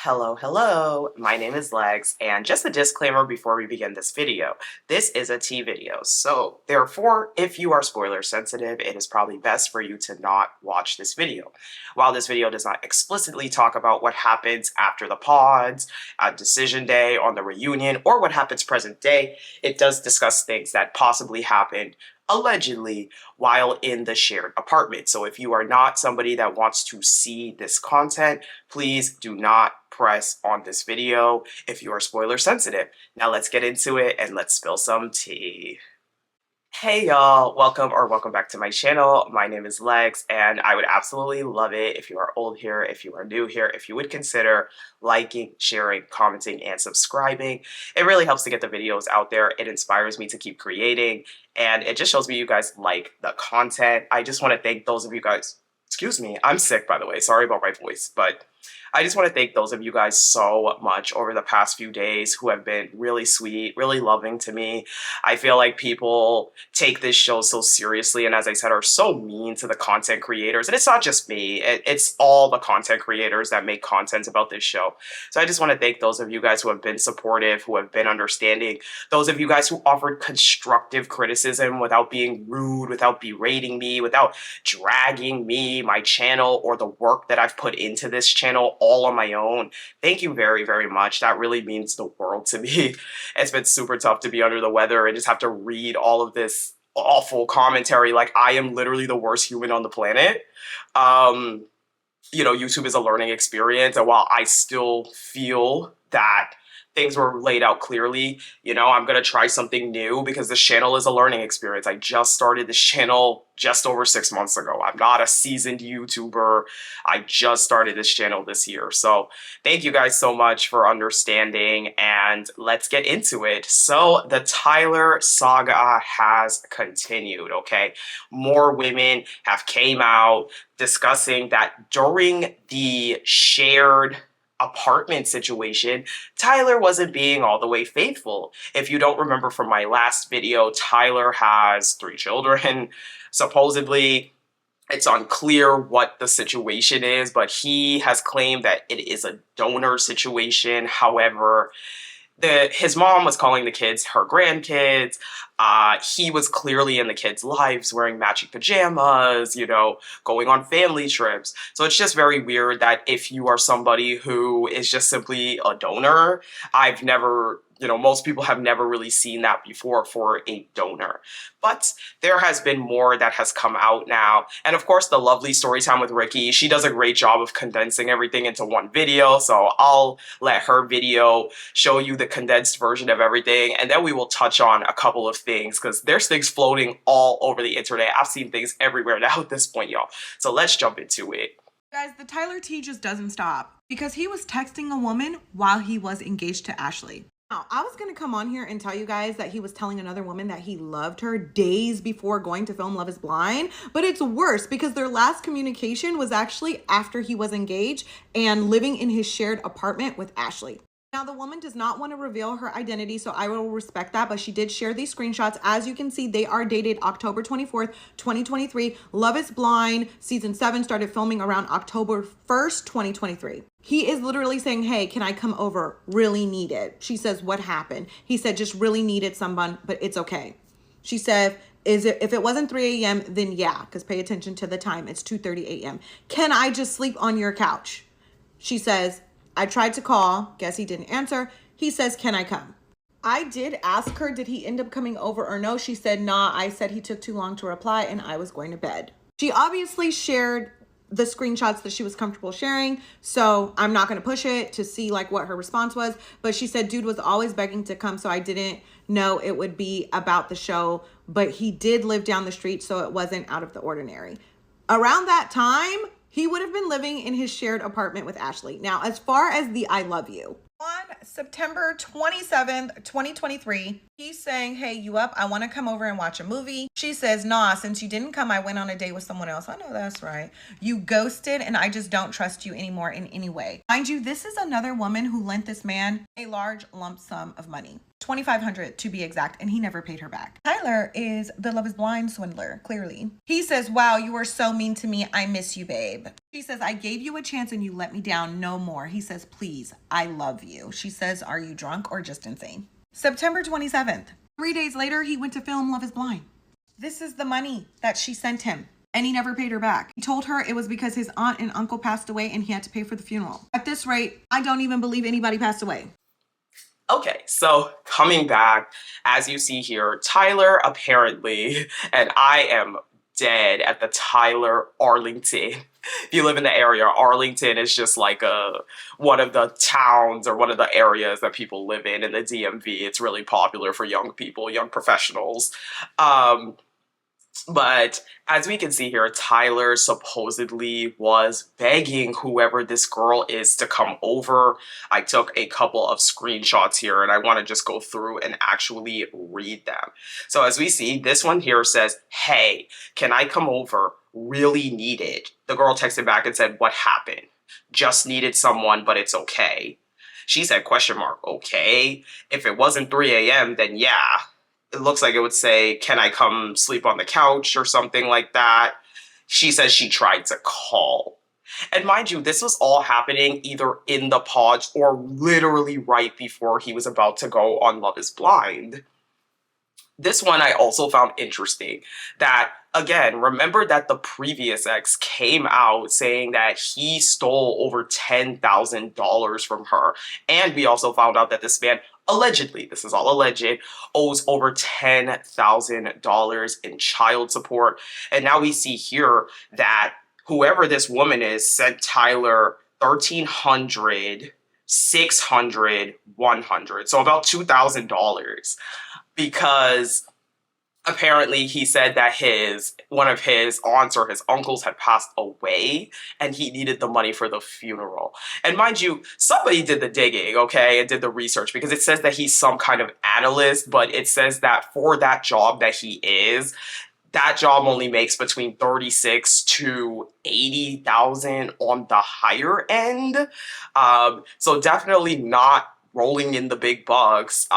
Hello. My name is Legs, and just a disclaimer before we begin this video. This is a tea video, so therefore, if you are spoiler sensitive, it is probably best for you to not watch this video. While this video does not explicitly talk about what happens after the pods, decision day, on the reunion, or what happens present day, it does discuss things that possibly happened allegedly while in the shared apartment. So if you are not somebody that wants to see this content, please do not press on this video if you are spoiler sensitive. Now let's get into it and let's spill some tea. Hey y'all, welcome back to my channel. My name is Lex, and I would absolutely love it if you are old here, if you are new here, if you would consider liking, sharing, commenting, and subscribing. It really helps to get the videos out there. It inspires me to keep creating, and it just shows me you guys like the content. I just want to thank those of you guys. Excuse me, I'm sick, by the way. Sorry about my voice, but I just want to thank those of you guys so much over the past few days who have been really sweet, really loving to me. I feel like people take this show so seriously and, as I said, are so mean to the content creators. And it's not just me. It's all the content creators that make content about this show. So I just want to thank those of you guys who have been supportive, who have been understanding, those of you guys who offered constructive criticism without being rude, without berating me, without dragging me, my channel, or the work that I've put into this channel all on my own. Thank you very much. That really means the world to me. It's been super tough to be under the weather and just have to read all of this awful commentary like I am literally the worst human on the planet. YouTube is a learning experience, and while I still feel that things were laid out clearly, I'm gonna try something new because this channel is a learning experience. I just started this channel just over 6 months ago. I'm not a seasoned YouTuber. I just started this channel this year. So thank you guys so much for understanding, and let's get into it. So the Tyler saga has continued, okay? More women have came out discussing that during the shared apartment situation, Tyler wasn't being all the way faithful. If you don't remember from my last video, Tyler has 3 children. Supposedly, it's unclear what the situation is, but he has claimed that it is a donor situation. However, his mom was calling the kids her grandkids. He was clearly in the kids' lives wearing matching pajamas, going on family trips. So it's just very weird that if you are somebody who is just simply a donor, most people have never really seen that before for a donor. But there has been more that has come out now. And of course, the lovely Storytime with Ricky, she does a great job of condensing everything into one video. So I'll let her video show you the condensed version of everything. And then we will touch on a couple of things because there's things floating all over the internet. I've seen things everywhere now at this point, y'all. So let's jump into it. Guys, the Tyler T just doesn't stop because he was texting a woman while he was engaged to Ashley. Now, I was going to come on here and tell you guys that he was telling another woman that he loved her days before going to film Love is Blind, but it's worse because their last communication was actually after he was engaged and living in his shared apartment with Ashley. Now, the woman does not want to reveal her identity, so I will respect that, but she did share these screenshots. As you can see, they are dated October 24th, 2023. Love is Blind season 7 started filming around October 1st, 2023. He is literally saying, hey, can I come over? Really need it. She says, what happened? He said, just really needed someone, but it's okay. She said, if it wasn't 3 a.m., then yeah, because pay attention to the time. It's 2:30 a.m. Can I just sleep on your couch? She says, I tried to call. Guess he didn't answer. He says, can I come? I did ask her, did he end up coming over or no? She said, nah, I said he took too long to reply and I was going to bed. She obviously shared the screenshots that she was comfortable sharing, so I'm not going to push it to see what her response was, but she said dude was always begging to come, so I didn't know it would be about the show, but he did live down the street, so it wasn't out of the ordinary. Around that time, he would have been living in his shared apartment with Ashley. Now, as far as the I love you, on September 27th, 2023, he's saying, hey, you up? I want to come over and watch a movie. She says, nah, since you didn't come, I went on a date with someone else. I know that's right. You ghosted and I just don't trust you anymore in any way. Mind you, this is another woman who lent this man a large lump sum of money. $2,500 to be exact, and he never paid her back. Tyler is the Love is Blind swindler, clearly. He says, wow, you are so mean to me. I miss you, babe. She says, I gave you a chance and you let me down. No more. He says, please, I love you. She says, are you drunk or just insane? September 27th. 3 days later, he went to film Love is Blind. This is the money that she sent him, and he never paid her back. He told her it was because his aunt and uncle passed away and he had to pay for the funeral. At this rate, I don't even believe anybody passed away. Okay, so coming back, as you see here, Tyler apparently, and I am dead at the Tyler Arlington. If you live in the area, Arlington is just like one of the towns or one of the areas that people live in the DMV. It's really popular for young people, young professionals. But as we can see here, Tyler supposedly was begging whoever this girl is to come over. I took a couple of screenshots here and I want to just go through and actually read them. So as we see, this one here says, hey, can I come over? Really need it. The girl texted back and said, what happened? Just needed someone, but it's okay. She said, question mark, okay. If it wasn't 3 a.m., then yeah. It looks like it would say, can I come sleep on the couch or something like that? She says she tried to call. And mind you, this was all happening either in the pods or literally right before he was about to go on Love is Blind. This one I also found interesting that, again, remember that the previous ex came out saying that he stole over $10,000 from her. And we also found out that this man allegedly, this is all alleged, owes over $10,000 in child support. And now we see here that whoever this woman is sent Tyler $1,300, $600, $100. So about $2,000. Because apparently he said that one of his aunts or his uncles had passed away and he needed the money for the funeral. And mind you, somebody did the digging, okay, and did the research, because it says that he's some kind of analyst, but it says that for that job that he is, that job only makes between 36 to 80,000 on the higher end. So definitely not rolling in the big bucks.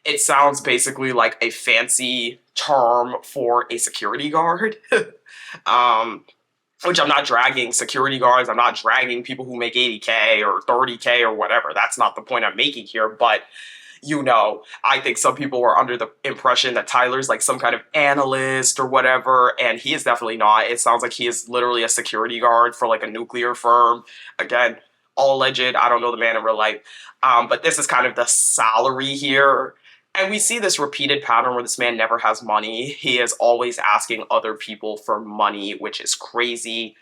It sounds basically like a fancy term for a security guard. Which I'm not dragging security guards. I'm not dragging people who make 80K or 30K or whatever. That's not the point I'm making here. But, you know, I think some people were under the impression that Tyler's like some kind of analyst or whatever. And he is definitely not. It sounds like he is literally a security guard for like a nuclear firm. Again, all alleged. I don't know the man in real life. But this is kind of the salary here. And we see this repeated pattern where this man never has money. He is always asking other people for money, which is crazy.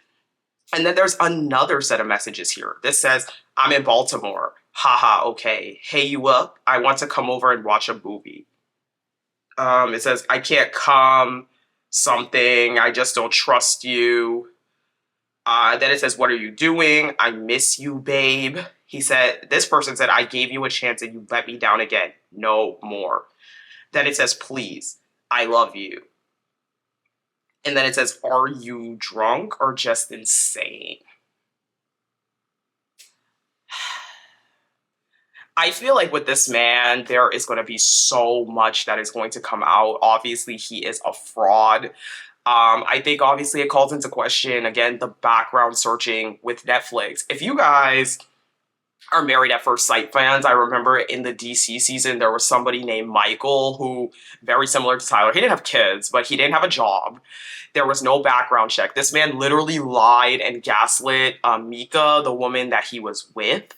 And then there's another set of messages here. This says, I'm in Baltimore. Haha, okay. Hey, you up? I want to come over and watch a movie. It says, I can't come, something. I just don't trust you. Then it says, what are you doing? I miss you, babe. This person said, I gave you a chance and you let me down again. No more. Then it says, please, I love you. And then it says, are you drunk or just insane? I feel like with this man, there is going to be so much that is going to come out. Obviously, he is a fraud. I think obviously it calls into question, again, the background searching with Netflix. If you guys are Married at First Sight fans, I remember in the DC season, there was somebody named Michael who, very similar to Tyler, he didn't have kids, but he didn't have a job. There was no background check. This man literally lied and gaslit Mika, the woman that he was with.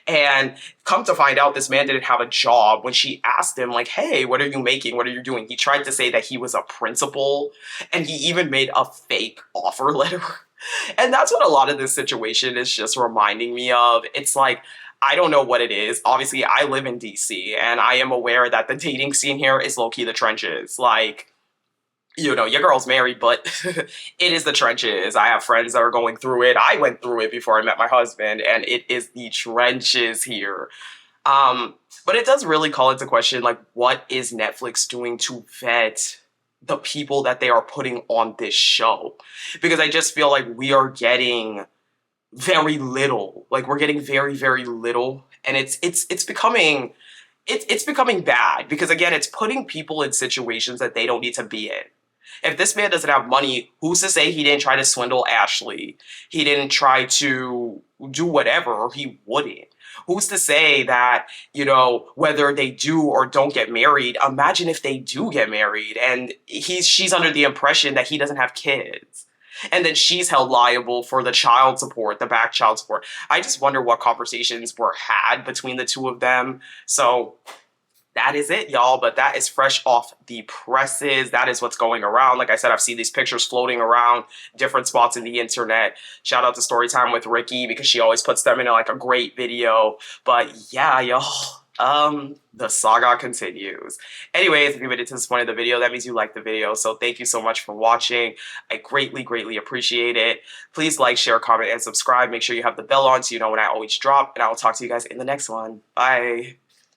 And come to find out, this man didn't have a job. When she asked him, like, hey, what are you making? What are you doing? He tried to say that he was a principal, and he even made a fake offer letter. And that's what a lot of this situation is just reminding me of. It's like, I don't know what it is. Obviously, I live in DC, and I am aware that the dating scene here is low-key the trenches. Like, you know, your girl's married, but it is the trenches. I have friends that are going through it. I went through it before I met my husband, and it is the trenches here. But it does really call into question, like, what is Netflix doing to vet the people that they are putting on this show? Because I just feel like we are getting very little. Like, we're getting very, very little. And it's becoming it's becoming bad because again, it's putting people in situations that they don't need to be in. If this man doesn't have money, who's to say he didn't try to swindle Ashley? He didn't try to do whatever, or he wouldn't. Who's to say that, whether they do or don't get married, imagine if they do get married and she's under the impression that he doesn't have kids. And then she's held liable for the child support, the back child support. I just wonder what conversations were had between the two of them. So that is it, y'all. But that is fresh off the presses. That is what's going around. Like I said, I've seen these pictures floating around different spots in the internet. Shout out to Storytime with Ricky because she always puts them in like a great video. But yeah, y'all. The saga continues. Anyways, if you made it to this point of the video, that means you liked the video. So thank you so much for watching. I greatly, greatly appreciate it. Please like, share, comment, and subscribe. Make sure you have the bell on so you know when I always drop. And I will talk to you guys in the next one. Bye.